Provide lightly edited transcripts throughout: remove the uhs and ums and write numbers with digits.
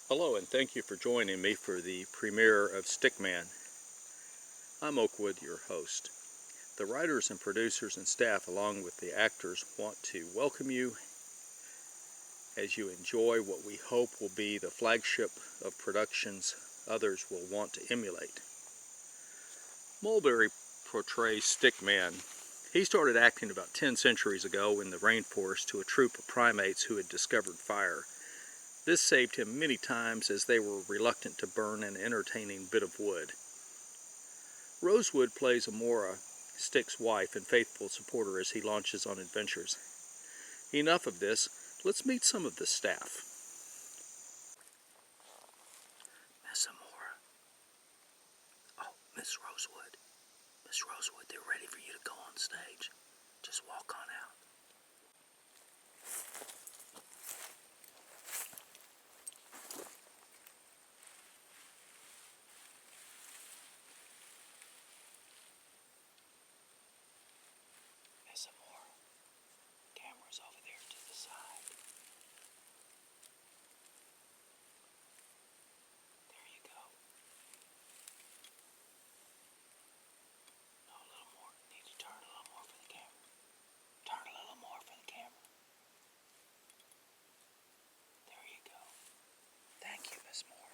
Hello, and thank you for joining me for the premiere of Stickman. I'm Oakwood, your host. The writers and producers and staff, along with the actors, want to welcome you as you enjoy what we hope will be the flagship of productions others will want to emulate. Mulberry portrays Stickman. He started acting about 10 centuries ago in the rainforest to a troop of primates who had discovered fire. This saved him many times as they were reluctant to burn an entertaining bit of wood. Rosewood plays Amora, Stick's wife and faithful supporter as he launches on adventures. Enough of this, let's meet some of the staff. Miss Amora. Oh, Miss Rosewood. Miss Rosewood, they're ready for you to go on stage. Just walk on out. Miss Amora, camera's over there to the side. There you go. No, a little more. Need to turn a little more for the camera. Turn a little more for the camera. There you go. Thank you, Miss Moore.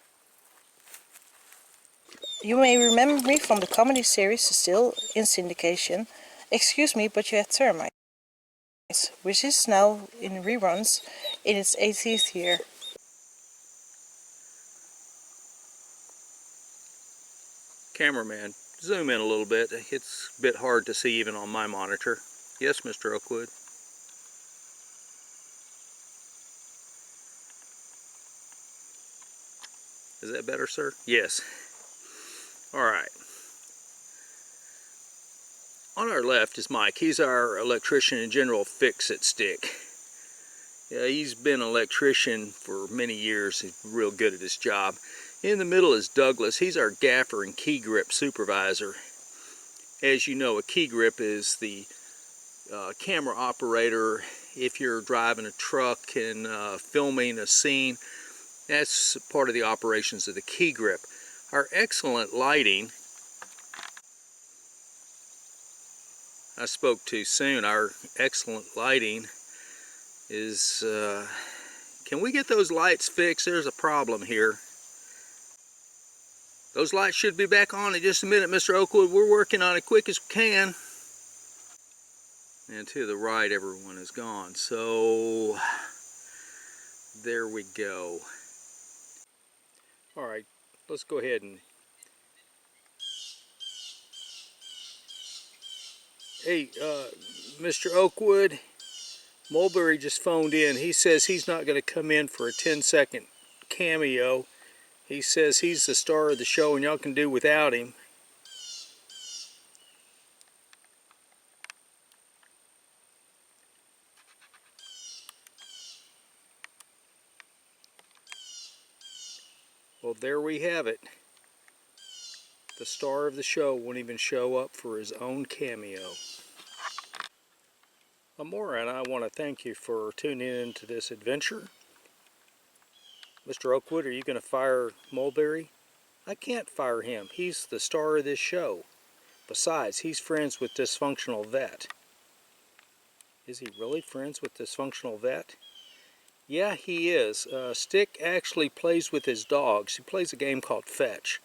You may remember me from the comedy series still in syndication, Excuse Me, But You Had Termites, which is now in reruns in its 18th year. Cameraman, zoom in a little bit. It's a bit hard to see even on my monitor. Yes, Mr. Oakwood. Is that better, sir? Yes. All right. On our left is Mike. He's our electrician and general fix-it stick. Yeah, he's been an electrician for many years. He's real good at his job. In the middle is Douglas. He's our gaffer and key grip supervisor. As you know, a key grip is the camera operator. If you're driving a truck and filming a scene, that's part of the operations of the key grip. Our excellent lighting, I spoke too soon. Our excellent lighting is, can we get those lights fixed? There's a problem here. Those lights should be back on in just a minute, Mr. Oakwood. We're working on it quick as we can. And to the right, everyone is gone. So, there we go. All right, let's go ahead and... Hey, Mr. Oakwood, Mulberry just phoned in. He says he's not going to come in for a 10-second cameo. He says he's the star of the show and y'all can do without him. Well, there we have it. The star of the show won't even show up for his own cameo. Amora and I want to thank you for tuning in to this adventure. Mr. Oakwood, are you going to fire Mulberry? I can't fire him. He's the star of this show. Besides, he's friends with Dysfunctional Vet. Is he really friends with Dysfunctional Vet? Yeah, he is. Stick actually plays with his dogs. He plays a game called Fetch.